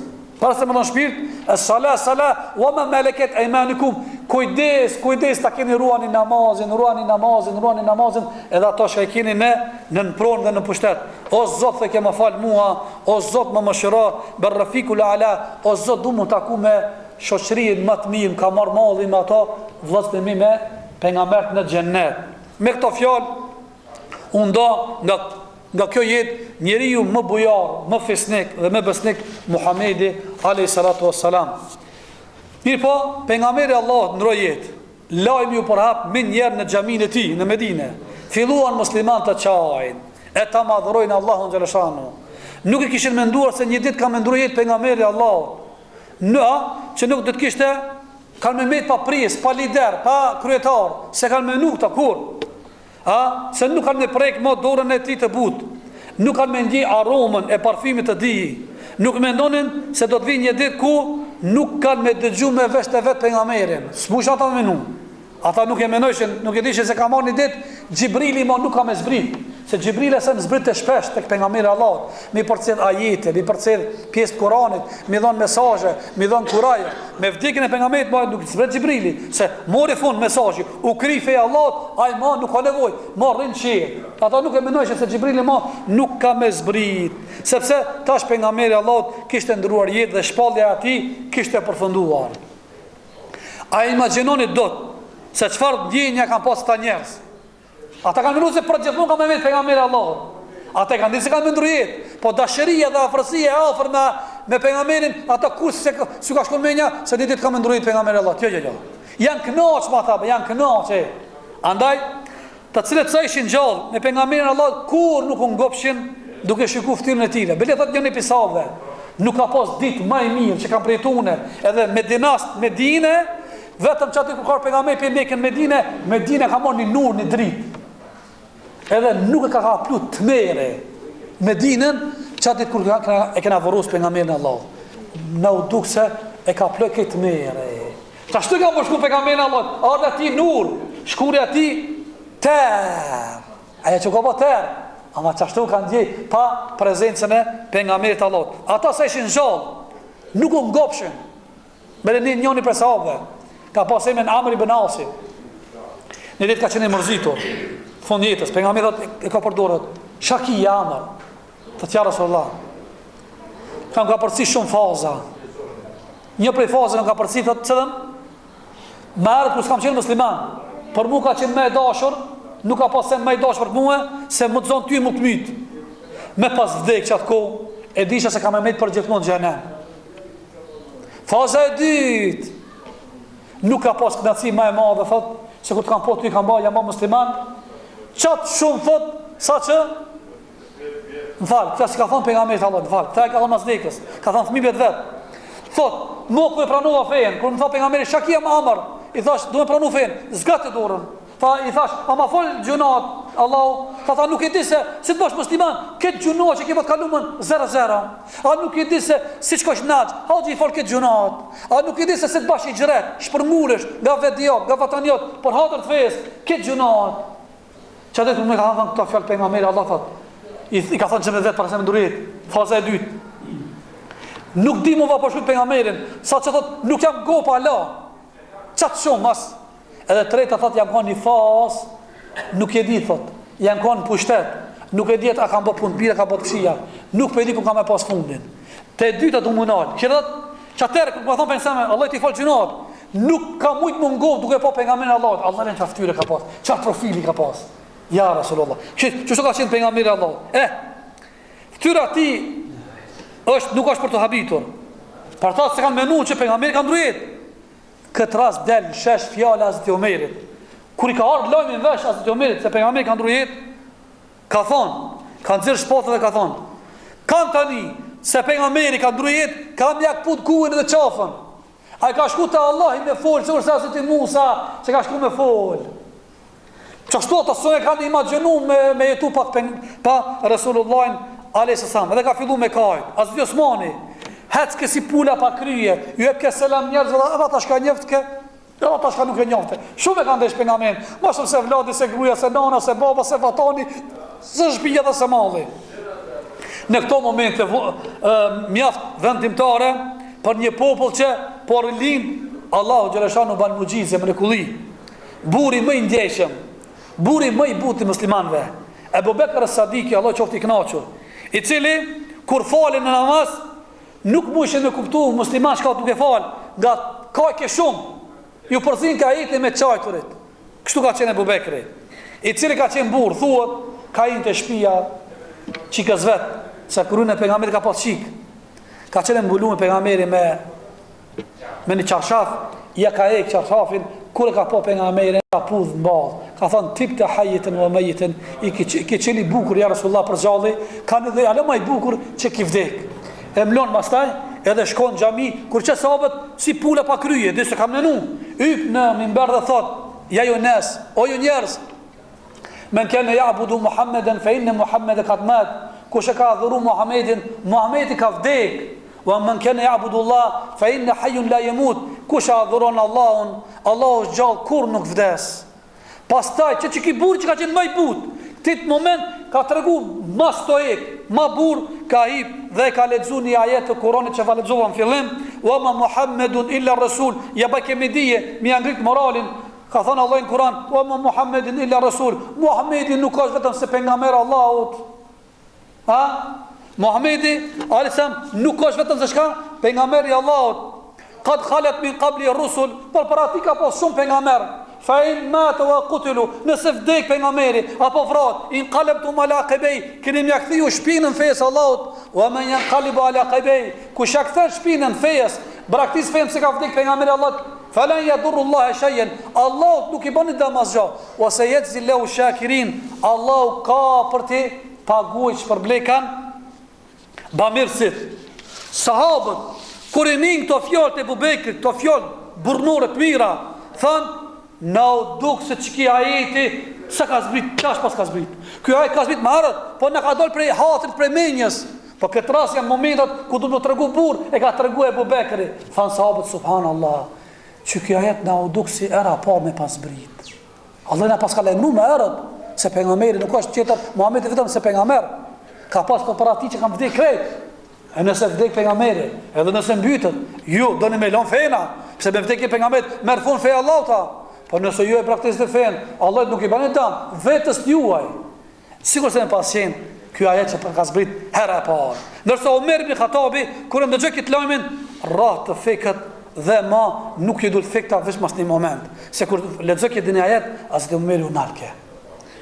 para se më dhon shpirt, as-sala wa ma malakat aymanukum. Kujdes ta keni ruani namazin, edhe ato që e keni në pronë dhe në pushtet. O Zot, the ke më fal mua, o Zot më mëshiro, ber rafiqul ala, o Zot du më taku me shoqërinë më të mirë, ka marr mallin me ato vëllezërit e mi me pejgambert në xhennet. Me këto fjalë u ndo nga nga kjo jetë njeriu më bujar, më fisnik dhe më besnik, Muhamedi alayhi salatu wassalam. Mirë po, pejgamberi Allah ndroi jetë. Lajmi u përhap me njerë në xhamin e tij në Medinë. Filluan muslimanët të çajin, e ta madhrojnë Allahun xhaleshanu. Nuk e kishin menduar se një ditë ka menduar jetë pejgamberi Allah. Që nuk do të kishte kanë me met pa pris, pa lider, pa kryetar, se kanë menu këta kur. Se nuk kanë me prek më dorën e tij të butë. Nuk kanë me ndjej aromën e parfimit të tij. Nuk mendonin se do të vinë një ditë ku nuk kanë me dëgju me vesh të vetë pejgamberin. S'mush ata me menu. Ata nuk e menojshin, nuk e dishin se ka marrë një ditë Xhibrili ma nuk ka me zbrit. Se Xhibrili se më zbrit të shpesh tek pejgamberi Allah. Mi përcjell ajete, mi përcjell pjesë të Kuranit, mi dhon mesazhe, mi dhon kuraje. Me vdekjen e pejgamberit ma nuk zbrit Xhibrili, se mori fund mesazhi, u kri feja Allah, ai ma nuk ka nevojë, ma rrin qiell. Ata nuk e menojshin se Xhibrili ma nuk ka me zbrit, sepse tash pejgamberi Allah kishte ndruar jetë dhe shpallja e tij kishte përfunduar. A imagjinoni dot se çfarë ndjenja kanë pas ata njerëz. Ata kanë menduar se për gjithmonë ka me vetë pejgamberi Allah. Ata kanë ditë se kanë menduar jetë, po dashuria dhe afërsia e afër me pejgamberin, ata kur se ka shkuar menja se ditë ka menduar jetë pejgamberi Allah. Jo. Janë kënaqur me ata, janë kënaqur. Andaj, të cilët sa ishin gjallë me pejgamberin Allah kur nuk u ngopshin duke shikuar fytyrën e tij. Bile thotë një episode. Nuk ka pas ditë më e mirë që kanë pritune edhe Medinë, vetëm që aty ku ka pejgamberi për Mekën Medinë ka marrë një nur, një dritë. Edhe nuk e ka kaplu të mere Medinën që aty kur e kena vërus pejgamberin Allah. Në u duk se e ka plë këtë mere. Ta shtu ka përshku pejgamberin Allah, ardhe ati nur, shkuri ati ter. Aja që ka po ter, ama që ashtu kanë djej pa prezencën e pejgamberit Allah. Ata se ishin gjallë, nuk u ngopshin. Mere njëni për sahabëve, ka pas emen Amr ibn Asi. Një ditë ka qenë mërzitur, fund jetës, pejgamberi e ka përdorur Shaki i Amr, të tja Rasulullah. Kanë ka përci shumë faza. Një prej fazave ka përci thotë cëllën, më ardh kur s'kam qenë musliman, për mua ka qenë më e dashur, nuk ka pas sen më i dashur për mua se më të zon ty më të myt. Me pas vdek që atë kohë, e disha se kam me për gjithmonë xhenem. Faza e dytë, nuk ka pas kënaqësi më e madhe, thotë, se kur të kam po ty kam bëja më musliman, qatë shumë thotë, sa që më falë, këta si ka thonë pejgamberi Allah, më falë, këta e ka thonë masdekës, ka thonë fëmijët vetë. Thotë, mo ku e pranova fejen, kur më thotë pejgamberi Shakia më Amr, i thash, du me pranu fejen, zgatë të dorën. I thash, ama fol gjunat, Allahu, tha nuk e di se si të bash musliman, këtë gjunat që ke më të kalumën 0-0. A nuk e di se si shkosh naç, haxhi i fol këtë gjunat. A nuk e di se si të bash i xhret, shpërngulesh nga vetdiot, nga vataniot, për hatër të fesë, këtë gjunat. Çfarë do të më ka thënë këto fjalë pejgamberi Allah thotë. I ka thënë çmë vetë para se më durit, faza e dytë. Nuk di më vaposhut pejgamberin, sa që thotë nuk jam gopa Allah. Çat shumë mas. Edhe treta thotë jam kanë një fazë, nuk e di thotë. Jam kanë pushtet, nuk e di a kam bë punë bira, ka bë këshia. Nuk po e di ku kam e pas fundin. Te dyta do munal. Që thotë, çatër kur më thon pensame, Allah ti fal gjunat. Nuk ka mujt më ngov duke po pejgamberin Allah. Allah në çaftyre ka pas. Çfarë profili ka pas? Ja Rasulullah. Çu ka qenë pejgamberi Allah. Fytyra ti nuk është për të habitur. Për ta se kanë menuar që pejgamberi ka ndruar. Këtë rast del shesh fjala Hazreti Omerit. Kur i ka ardhur lajmi në vesh Hazreti Omerit se pejgamberi ka ndruar, ka thonë, ka nxjerr shpatën dhe ka thonë: "Kan tani se pejgamberi ka ndruar, kam ja kaput kuën dhe qafën. Ai ka shku te Allahi me fol, sikur sa Hazreti Musa se ka shku me fol." Çashtu ata sonë kanë imagjinuar me jetu pa Resulullahin alayhis salam. Edhe ka filluar me kajt. Hazreti Osmani hec ke si pula pa kryje, ju e ke selam njerëzve, edhe ata shka njëftke, edhe ata shka nuk e njëfte. Shumë e ka ndesh pejgamberin, ma shumë se vladi, se gruja, se nana, se baba, se fatani, se shpija dhe se malli. Në këto momente mjaft vendimtare për një popull që por lind Allahu xhaleshanu ban mugjizë mrekulli. Buri më i ndjeshëm, buri më i butë i muslimanëve, Ebu Bekr as-Sadiki, Allah qoftë i kënaqur, i cili kur falin në namaz nuk mushin me kuptu musliman shka duke fal, nga ka ke shumë, ju përzin ka jeti me qajturit. Kështu ka qenë Ebu Bekri, i cili ka qenë burë, thuët, ka jenë të shpia, qikës vetë, se kërën e pejgamberit ka pas qik. Ka qenë mbulu me pejgamberi me një qarshaf, ja ka ek qarshafin, kur e ka po pejgamberi, ka pudh në bazë. Ka thonë, tip të hajitën vë mejitën, i ke qeni bukur, ja Rasulullah për gjalli, ka në dhe alë maj bukur që ki vdek. E mlonë mastaj, edhe shkon xhami, kur që sahabët si pula pa kryje, dhe se kam nënu, yp në mimber dhe thot, ja ju nes, o ju njerës, men kene ja'budu Muhammeden, fe inne Muhammed e katmet, kush e ka adhuru Muhammedin, Muhammedi ka vdek, wa men kene ja'budu Allah, fe inne hajun la jemut, kush e adhuron Allahun, Allah është gjallë kur nuk vdes. Pastaj, që ki burë që ka qenë maj but, këtë moment ka të regu ma stoik, ma burë, ka hip dhe ka ledzu një ajet të Kuranit që fa ledzova në fillim, wa ma Muhammedun illa Rasul, ja ba kemi dije, mi angrit moralin, ka thonë Allah në Kuran, wa ma Muhammedin illa Rasul, Muhammedi nuk është vetëm se pengamer Allahut. Ha? Muhammedi, alisam, nuk është vetëm se shka, pengameri Allahut. Kad khalet min qabli rusul, për para ti ka po shumë pengamer. Fa in matu wa qutilu, nëse vdek pejgamberi apo vrat, in qalabtum ala qibay, keni mjakthiu shpinën fesë Allahut, wa man yanqalibu ala qibay, kush ka kthen shpinën fesë, braktis fen se ka vdek pejgamberi Allahut, falan yadurru Allah shay'an, Allah nuk I bën dëm asgjë, wa sayajzi Allahu shakirin, Allah ka për të paguajtur për blekan bamirësit. Sahabët kur I nin këto fjalë të Ebubekrit, këto fjalë burnore të mira, thanë na u duk se çki ajeti sa ka zbrit, tash pas ka zbrit. Ky ajet ka zbrit më herët, po na ka dal prej hatrit, prej menjës. Po këtë rast janë momentet ku do të tregu burr, e ka tregu Ebu Bekri. Than sahabët subhanallah, që ky ajet na u duk si era pa me pas zbrit. Allah na pas ka lënë më herët se pejgamberi nuk është tjetër, Muhamedi vetëm se pejgamber. Ka pas kooperativ që kanë vdek krejt. E nëse vdek pejgamberi, edhe nëse mbytet, ju doni me lën fena, pse me vdekje pejgamberit merr fund fe Allahut. Po nëse ju e praktikoni fen, Allah nuk I bën dëm vetës juaj. Sikur se në pasien, ky ajet që ka zbrit hera e parë. Ndërsa Omer ibn Khattabi kur ndëgjoi këtë lajmin, rrah të fekët dhe ma nuk I dul fekta veç mas një moment. Se kur lexoi këtë ajet, as të Omeri u nalke.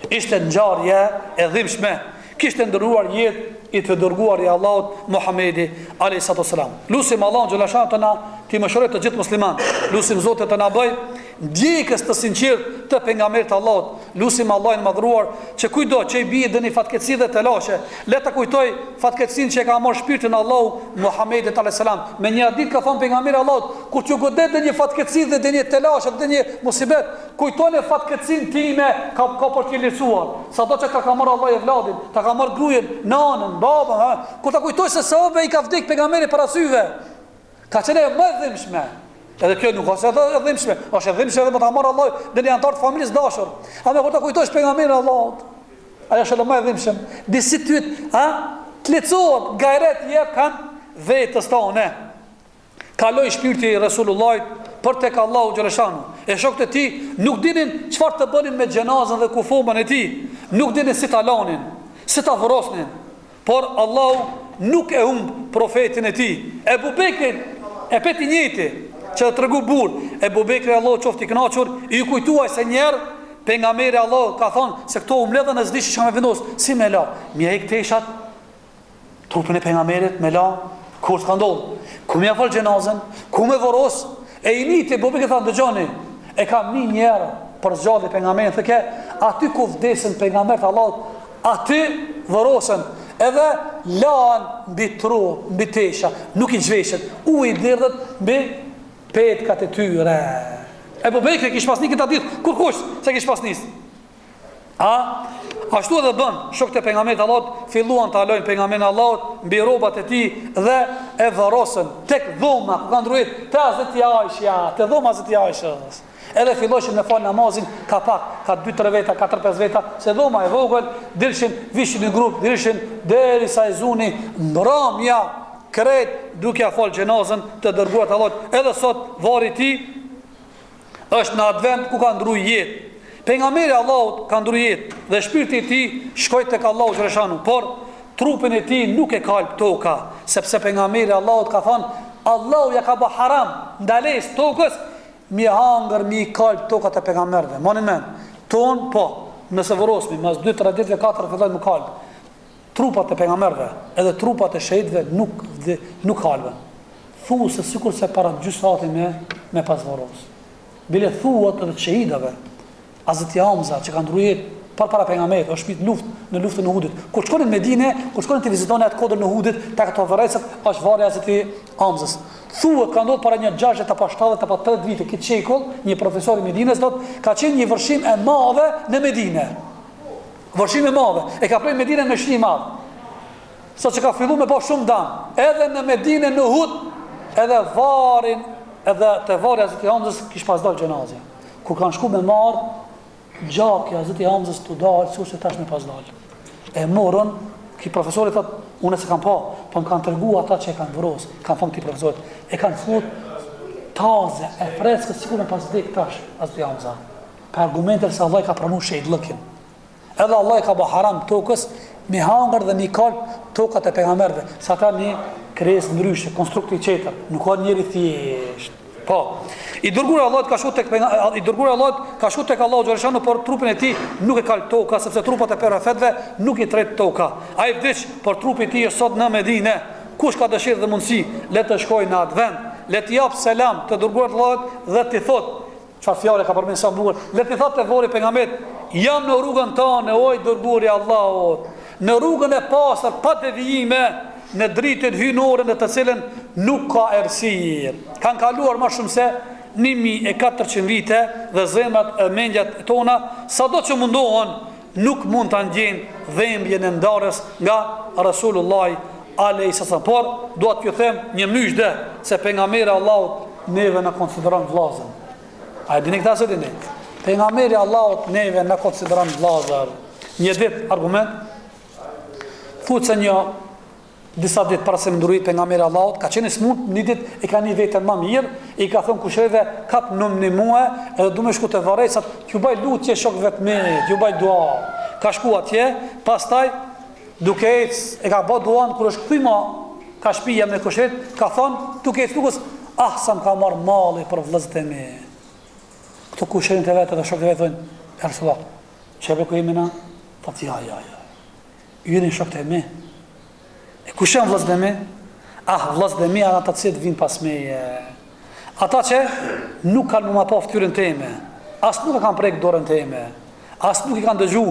Ishte ngjarje e dhimbshme. Kishte ndëruar jetë I të dërguar I Allahut Muhamedi alayhi salatu wasalam. Lusim Allahun xhalashan të na ti mëshiroj të gjithë musliman. Lusim Zotit të na bëj ndjekës të sinqert të pejgamberit të Allahut. Lusim Allahin madhruar që kujdo që I bie dëni fatkeqësi dhe telashe, le ta kujtoj fatkeqësinë që ka marrë shpirtin Allahu Muhamedit alayhi salam. Me një ditë ka thënë pejgamberi Allahut, kur t'ju godet një fatkeqësi dhe dëni telashe, dëni musibet, kujtoni fatkeqësinë time ka për të lecuar. Sado që ka marrë Allah e vladin, ta ka marrë gruajen, nanën, babën, ha? Kur ta kujtoj se sahabe I ka vdek pejgamberi para syve. Ka qenë më dhimbshme. Edhe kjo nuk është edhe dhimbshme, është dhimbshme edhe më ta marrë Allah dëni antar të familjes dashur. A me kur ta kujtosh pejgamberin Allahut, ajo është më dhimbshme. Disi tyt, ha? Të lecohet, gajret jep kanë vetës tonë. Kaloi shpirti I Resulullahit për tek Allahu xhaleshanu. E shokët e tij nuk dinin çfarë të bënin me xhenazën dhe kufomën e tij. Nuk dinin si ta lanin, si ta vrosnin. Por Allahu nuk e humb profetin e tij. Ebu Bekri e peti njëti që të tregu burr. Ebu Bekri Allahu qoftë I kënaqur, I kujtuaj se njerë pejgamberi Allahu ka thonë se këto u mbledhën e s'di që me vendos, si me la, mi e këteshat trupin e pejgamberit me la, kur s'ka ndodhë, ku me fal xhenazën, ku me voros, e I niti Ebu Bekri thanë dëgjoni, e kam një njerë për zgjallë pejgamberin, thëke, aty ku vdesën pejgamberit Allahu, aty vorosën, edhe lanë mbi tru, mbi tesha, nuk I gjveshet, u I dhirdhet mbi petkat e tyre. Ebu Bekri kish pasni këta ditë, kur kush se kish pasnis. A? Ashtu edhe bën, shokët e pejgamberit Allahut filluan të alojnë pejgamberin Allahut mbi rrobat e tij dhe e varrosën tek dhoma, ku kanë ndruajt te Hazreti Aisha, te dhoma Hazreti Aishës. Edhe filloshin me fal namazin, ka pak, ka 2-3 veta, 4-5 veta, se dhoma e vogël, dilshin, vishin në grup, dilshin derisa e zuni ndramja kret duke ja fal xhenazën të dërguar të Allahut. Edhe sot varri I tij është në advent ku ka ndruaj jetë. Pejgamberi Allahut ka ndruaj jetë dhe shpirti I tij shkoi tek Allahu xhaleshanu, por trupin e tij nuk e kalb toka, sepse pejgamberi Allahut ka thënë, Allahu ja ka bë haram ndales tokës mi hangër, mi kalb tokat e pejgamberëve. Monin men, ton po, nëse vorosmi, mas 2-3 ditëve 4 fillojnë më kalb. trupat e pejgamberëve, edhe trupat e shehidëve nuk halven. Thu se sikur se para gjysati me pasvaros. Bile thuat edhe të shehidave, Hazreti Hamza që ka ndruar para pejgamberit, është shpit në luftën e Uhudit. Kur shkonin në Medinë, kur shkonin të vizitonin atë kodër në Uhudit, tek ato varrezat, është varri i Hazreti Hamzës. Thuhet ka ndodhur para një 60 apo 70 apo 80 vite këtë shekull, një profesor i Medinës thotë ka qenë një vërshim e madhe në Medinë. Vërshim e madhe. E ka prej Medinën me shnim madh. Sa që ka filluar me bë shumë dam. Edhe në Medinë në Uhud, edhe varrin, edhe te varri i Hazreti Hamzës kish pas dal xhenazja. Kur kanë shku me marr gjaki Hazreti Hamzës të dalë, si tash me pas dalë. E morën, ki profesori thotë, unë se kam po më kanë tërgu ata që e kanë vëros, kanë thonë këti profesorit, e kanë fut taze, e freskët, sikur me pas vdek tash, Hazreti Hamza. Për argumentet se Allah i ka pranu shejt lëkin. Edhe Allah i ka bë haram tokës, mi hangër dhe mi kalp tokat e pejgamberëve, sa ta një kresë ndryshe, konstrukti qeter, nuk ka njëri thjesht. Po, i dërguar Allah ka shku tek Allahu xhaleshanu, por trupin e tij nuk e kal toka, sepse trupat e perafetëve nuk i tret toka. Ai vdiq, por trupi i tij është sot në Medinë. Kush ka dëshirë dhe mundësi, le të shkojë në atë vend, le të jap selam të dërguarit Allahut dhe të thotë, çfarë fjalë ka përmendur sa bukur, le të thotë te vori pejgamberit, jam në rrugën tonë, oj dërguari i Allahut, në rrugën e pastër pa devijime, në dritën hynore në të cilën nuk ka errësirë. Kanë kaluar më shumë se 1400 vite dhe zemrat e mendjat tona, sado që mundohen, nuk mund të ndjejnë dhembjen e ndarës nga Rasulullah a.s. Por, duhet t'ju them një myshde, se pejgamberi Allahut neve në konsideron vllazën. A e dini këta se dini? Pejgamberi Allahut neve në konsideron vllazër. Një ditë argument, thutë se disa ditë para se më ndruit pejgamberi Allahut, ka qenë smut, një ditë e ka një vetën më mirë, i ka thonë kushreve, kap në mua, edhe du me shku të varrezat, t'ju baj lutje shokëve të mi, t'ju baj dua. Ka shku atje, pastaj duke e ka bë duan, kur është kthima ka shtëpia me kushret, ka thonë, duke thukës, sa më ka marrë malli për vëllezërit e mi. Këto kushrin të vetë dhe shokët e vetë thonë, Rasulullah, çfarë ku jemi na? Thotë ja. Jeni shokët e mi. Kush janë vëllezërit e mi? Vëllezërit e mi janë ata që vinë pas meje. Ata që nuk kanë më pa fytyrën time, as nuk e kanë prek dorën time, as nuk i kanë dëgju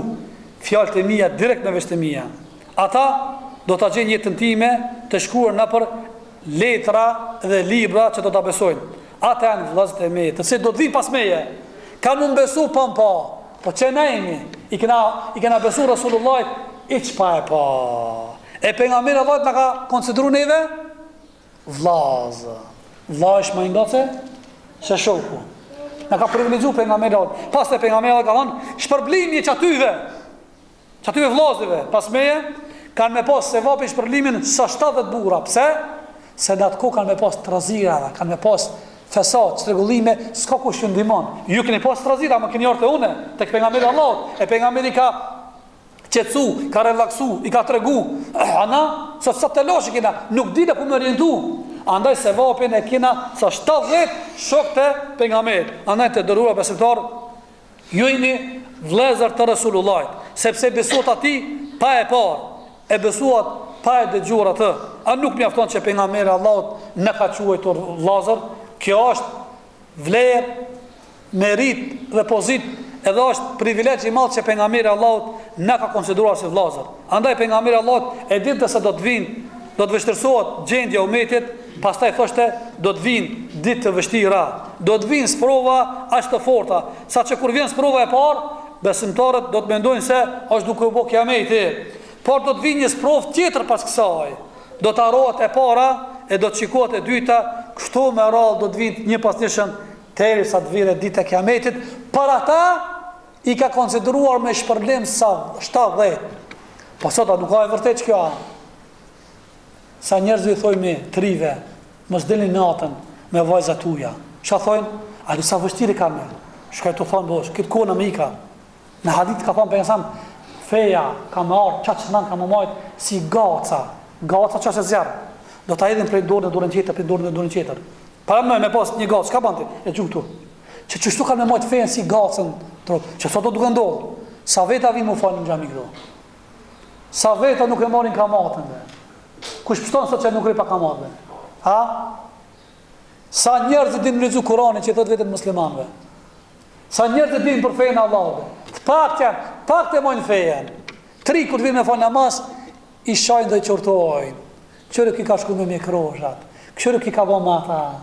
fjalët e mia direkt në vetë mia. Ata do ta gjejnë jetën time të shkruar nëpër letra dhe libra që do ta besojnë. Ata janë vëllezërit e mi, të cilët do të vinë pas meje. Kanë më besu po që na jemi. I kena besu Rasulullah i çpa e pa. E pejgamberi Allahut na ka konsideruar neve vllazë. Vllazë më ndoce se shoku. Na ka privilegjuar pejgamberi Allahut. Pastaj pejgamberi Allahut ka thonë, shpërblimi që atyve vllazëve pas meje kanë me pas se vapi shpërblimin sa 70 burra. Pse? Se në atë kohë kanë me pas trazira, kanë me pas fesat, stregullime, s'ka kush që ndihmon. Ju keni pas trazira, më keni ardhur une tek pejgamberi Allahut. E pejgamberi ka qetsu, ka relaksu, i ka tregu. Ana, sa të loshi kena, nuk dile ku më orientu. Andaj se vapin e kena sa 70 shok të pejgamberit. Andaj të dërura besimtar, ju jeni vëllezër të Rasulullahit, sepse besuat ati pa e parë, e besuat pa e dëgjuar atë. A nuk mjafton që pejgamberi Allahut në ka quajtur vëllazër? Kjo është vlerë, merit dhe pozit, edhe është privilegj i madh që pejgamberi Allahut na ka konsideruar si vëllazër. Andaj pejgamberi Allahut e ditë se do të vinë, do të vështirësohet gjendja e umetit, pastaj thoshte do të vinë ditë të vështira, do të vinë sprova aq të forta, saqë kur vjen sprova e parë, besimtarët do të mendojnë se është duke u bë kiameti, por do të vinë një sprovë tjetër pas kësaj. Do të harrohet e para e do të shikohet e dyta, kështu me radhë do të vinë një pas njëshën derisa të vijë dita e kiametit. Për ata i ka konsideruar me shpërblim sa 70. Po sot nuk ka e vërtet kjo. Sa njerëzve i thojmë trive, mos dilni natën me vajzat tuaja. Çfarë thojnë? A do sa vështirë kanë? Shkoj të thonë bosh, këtë kohë në Mekë. Në hadith ka thonë pejgamberi, feja ka marr çaçnan ka marr si gaca çështë zjarr. Do ta hedhin prej dorën tjetër, prej dorën tjetër. Para me pas një gacë, çka bante? E gju këtu. Që çështu kanë me mojt fejen si gacën, që sot do duke ndodhur. Sa veta vinë më falë në xhami këtu. Sa veta nuk e marrin kamatën be. Kush pështon sot që nuk ri pa kamatën? Ha? Sa njerëz din lexu Kur'anin që thot vetëm muslimanëve. Sa njerëz din për fenë Allahut. Të paktë mojnë fejen. Tri kur vinë me fal namaz, i shajnë dhe i qortojnë. Qërë ki ka shku me mikroshat, qërë ki ka bo mata.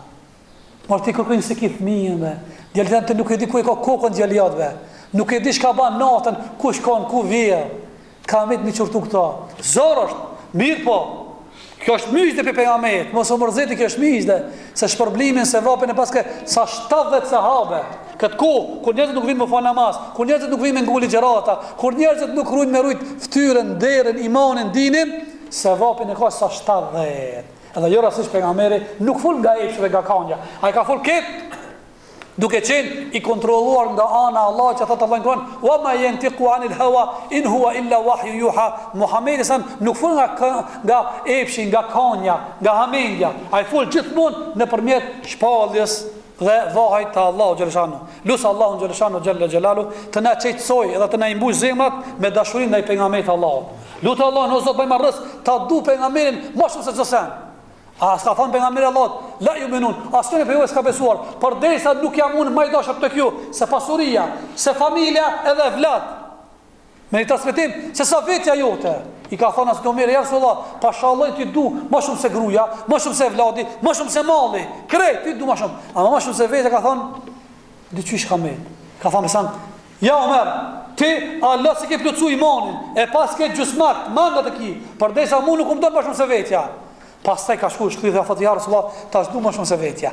Mërë ti kërkojnë se ki fëmijën be. Djelëtën të nuk e di ku e ka kokën djeljatve. Nuk e di shka ban natën, ku shkon, ku vijë. Ka me të mi qërtu këta. Zorë është, mirë po. Kjo është myjtë për pejgamberit, mos u mërziti, kjo është myjtë, se shpërblimin se vapin e paske sa 70 sahabe. Këtë ku, kur njerëzit nuk vinë më falë namaz, kur njerëzit nuk vinë me ngulli gjerata, kur njerëzit nuk rujnë me rujt ftyrën, derën, imanin, dinin, se vapin e ka sa 70. Edhe jo rasisht pejgamberi nuk fol nga epshve, nga kanja. Ai ka fol këtë, duke qenë i kontrolluar nga ana Allah që thotë Allah në Kur'an, wa ma yantiqu anil hawa in huwa illa wahyu yuha. Muhamedi sa nuk fol nga epshi, nga kanja, nga hamendja. Ai fol gjithmonë nëpërmjet shpalljes dhe vahajt të Allahu xhaleshanu. Lusë Allahu xhaleshanu xhalla xhelalu të na çejtsoj edhe të na imbush zemrat me dashurinë ndaj pejgamberit të Allahut. Lutë Allah në Zot bëjmë rrës ta du pejgamberin më shumë se çdo sen. A s'ka thonë pejgamberi Allahut, la yu'minun, asnjë për ju s'ka besuar, përderisa nuk jam unë më i dashur tek ju, se pasuria, se familja edhe vlat. Me i transmetim se sa vetja jote. I ka thonë asë Omeri, ja Rasulullah, pashallah ti du më shumë se gruaja, më shumë se vladi, më shumë se malli, krejt ti du më shumë. Ama më shumë se vetja ka thonë, diçish ka me. Ka thonë san, ja Omer, ti Allah se ke plotsu imanin, e pas ke gjusmak, mandat e ki, përderisa mu nuk më don më shumë se vetja. Pastaj ka shku shkridhe, a thotë ja Rasulullah, tash du më shumë se vetja.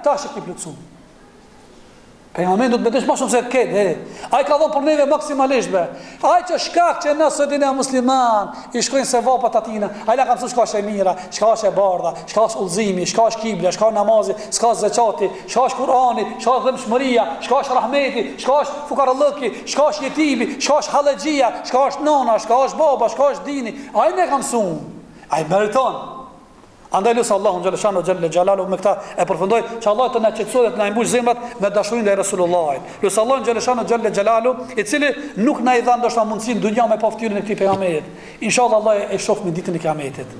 Tash e ki plotsu. Pejgamberi do të betesh më shumë se këtë. Ai ka dhënë për neve maksimalisht be. Ai që shkak që ne sot jemi musliman, i shkojnë se vapat atina. Ai la ka mësuar çka është e mira, çka është e bardha, çka është udhëzimi, çka është kibla, çka është namazi, çka është zakati, çka është Kur'ani, çka është dëmshmëria, çka është rahmeti, çka është fukarallëki, çka është jetimi, çka është hallaxhia, çka është nona, çka është baba, çka është dini. Ai ne ka mësuar. Ai meriton. Andaj lusë Allahu xhaleshanu xhalla xhalalu me këta e përfundoj që Allah të na qetësojë dhe të na imbush zemrat me dashurinë ndaj Resulullahit. Lusë Allahu xhaleshanu xhalla xhalalu, i cili nuk na i dha ndoshta mundësinë dunja me pa ftyrën e këtij pejgamberit. Inshallah Allah e shoh me ditën e Kiametit.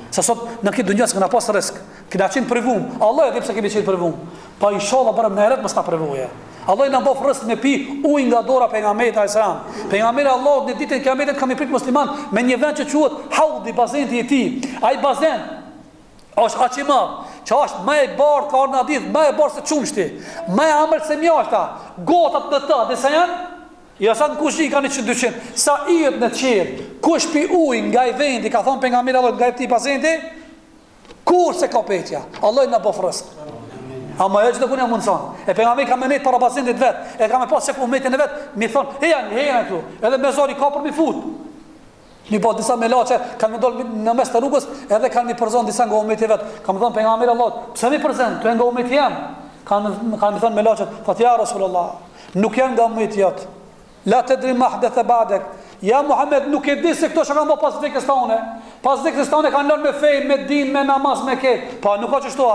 Sa sot në këtë dunjë s'kena pas risk, kena qenë privum. Allah e di pse kemi qenë privum. Pa inshallah bara në herët mos ta privoje. Allah i na bëf rëst me pi ujë nga dora pejgamberit alayhis salam. Pejgamberi Allah në ditën e Kiametit ka më prit musliman me një vend që quhet Haudi, bazeni i tij. Ai bazen është aqima, që është më e barë ka orë në adith, më e barë se qumshti, më e amërë se mjashta, gotat në ta, dhe sa janë, ja sa në kush i ka 100-200, sa i jetë në qërë, kush pi ujë nga i vendi, ka thonë pejgamberi Allah nga i këtij pasendi, kur se ka petja, Allah i në bëf rësk. Ama e që të kunë jam mundëson, e pejgamberi ka me nejtë para pasendit vetë, e ka me pas qef umetin e vetë, mi thonë, hejan këtu, edhe me zori ka për mi fut. Mi po disa melaçe kanë ndodhur në mes të rrugës, edhe kanë mi përzon disa nga ummeti vet. Kam thënë pejgamberi Allah, pse mi përzon? Tu nga ummeti jam. Kanë thënë melaçet, thotë ja Rasulullah, nuk janë nga ummeti jot. La tadri ma hadatha ba'dak. Ja Muhammed, nuk e di se këto që kanë bërë pas vdekjes tonë. Pas vdekjes tonë kanë lënë me fejë, me din, me namaz, me këtë. Po nuk ka çështo.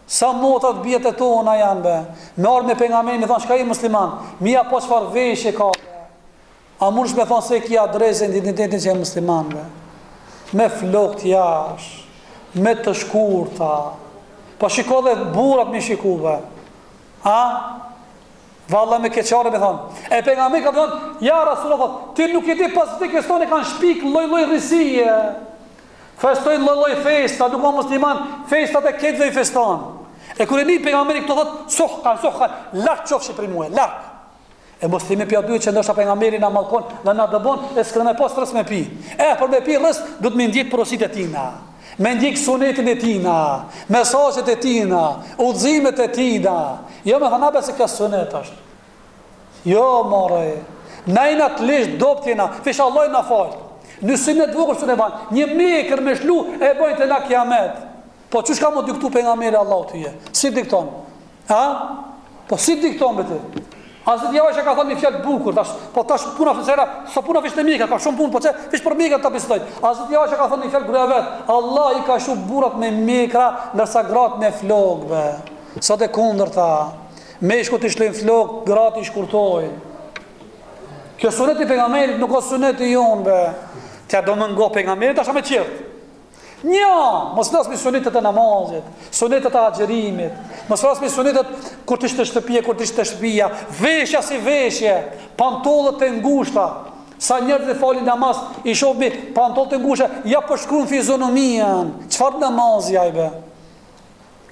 Sa motat bjetë tona janë be. Me ardhmë pejgamberin më thonë, "Shka je musliman?" Mia po çfarë veshje ka? A mund shme thonë se ki adresën identitetin që e muslimanve, me flokt jash, me të shkurta, pa shiko dhe burat me shikuve, valla me keqare me thonë, e pejgamberi ka thonë, ja Rasulullah, ti nuk e di pas vdekjes tonë kanë shpik lloj-lloj rrisie, festojnë lloj-lloj festa, nuk ka musliman, festat e ketëve i feston. E kur e një pejgamberi këto thotë, sohkan, lartë qofshi për mua, lartë. E muslimi pja duhet që ndoshta pejgamberi na mallkon dhe na dëbon, e s'kena me pas rës me pi. Për me pi rës, du të me ndjek porosit e tina, me ndjek sunetin e tina, mesazhet e tina, udhëzimet e tina. Jo me thanabe se ka sunet është. Jo, more, najna të lisht doptina, fish Allah na fal. Në sunet vogël sunet ban, një mekër me shlu e bojnë të na kiamet. Po çush ka më diktu pejgamberi Allahu tyje? Si dikton? Po si dikton me ti? Hazreti Aisha ka thënë një fjalë bukur, po tash puna fësera, sa puna fish të mika, ka shumë punë, po çe fish për mika ta pisloj. Hazreti Aisha ka thënë një fjalë gruaja vet, Allah i ka shu burrat me mikra, ndërsa gratë me flokëve. Sa të kundërta, meshkut i shlojnë flokë, gratë i shkurtojnë. Kjo sunet i pejgamberit nuk ka sunet i jonë be. Tja do më ngo pejgamberit, asha me qirtë. Mos flas me sunetet e namazit, sunetet e agjerimit, mos flas me sunetet kur të ishte shtëpia, kur të ishte shtëpia, veshja si veshje, pantollët e ngushta. Sa njerëz që falin namaz, i shoh me pantollët e ngushta, ja po shkruan fizionomian. Çfarë namazi ajbe?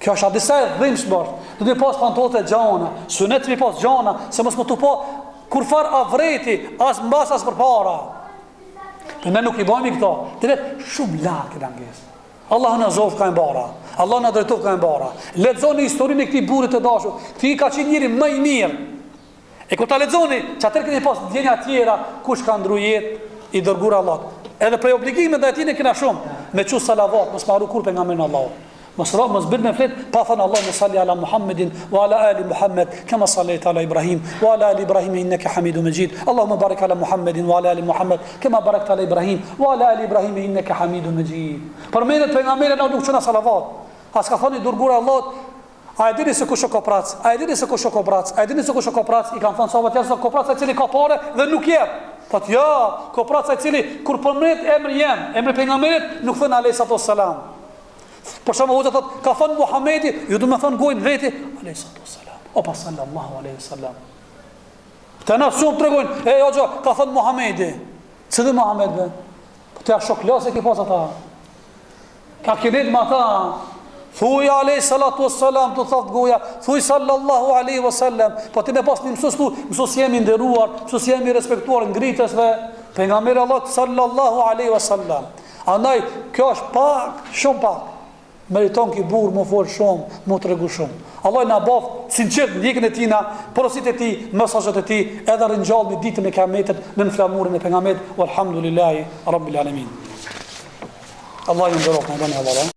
Kjo është disa dhimbsh bash. Do të pas pantollët e gjana, sunet të pas gjana, se mos më tu pa kur far avreti, as mbas as përpara. Për ne nuk i bëjmë këto, të vetë shumë lartë këtë angesë. Allah në zovë ka e mbara, Allah në drejtov ka e mbara. Lexoni historinë e këtij burrit të dashur, këtij ka qenë njëri më i mirë. E kur ta lexoni, çatër keni pas ndjenja tjera, kush ka ndru jetë i dërguar Allah. Edhe për obligimet ndaj tij kena shumë, me çu salavat, mos marru kur pejgamberin Allah. Mos bëj me flet pa thënë Allahumma salli ala Muhammedin wa ala ali Muhammed kama sallaita ala Ibrahim wa ala ali Ibrahim innaka Hamidum Majid. Allahumma barik ala Muhammedin wa ala ali Muhammed kama barakta ala Ibrahim wa ala ali Ibrahim innaka Hamidum Majid. Përmendet pejgamberi Allah nuk çon salavat. As ka thënë dërguar Allah, a e dini se kush është koprac? A e dini se kush është koprac? A e dini se kush është koprac? I kanë thënë sahabët janë se koprac i cili ka parë dhe nuk jep. Thot ja, koprac i cili kur përmendet emri emri pejgamberit nuk thon alayhi salatu wassalam. Për shumë hoxha thot, ka thënë Muhamedi, ju do më thënë gojnë veti, alayhi salatu wassalam. Opa sallallahu alaihi wasallam. Të na shumë tregojnë, e hoxha, ka thënë Muhamedi. Çdo Muhamed be. Po të ashok lose që pas ata. Ka kinet me ata. Thuaj alayhi salatu wassalam, të thot goja, thuaj sallallahu alaihi wasallam. Po ti më pas një mësues jemi nderuar, mësues jemi respektuar ngritësve, pejgamberi Allah sallallahu alaihi wasallam. Andaj kjo është pak, shumë pak. Meriton ki burë më folë shumë, më të regu shumë. Allah në bafë, sinqert në ndjekën e tina, porosit e ti, mesazhet e ti, edhe rinjallë në ditën e kiametit, në flamurin e pejgamberit, walhamdulillahi rabbil alamin. Allah ju ndërok në dënë e valla.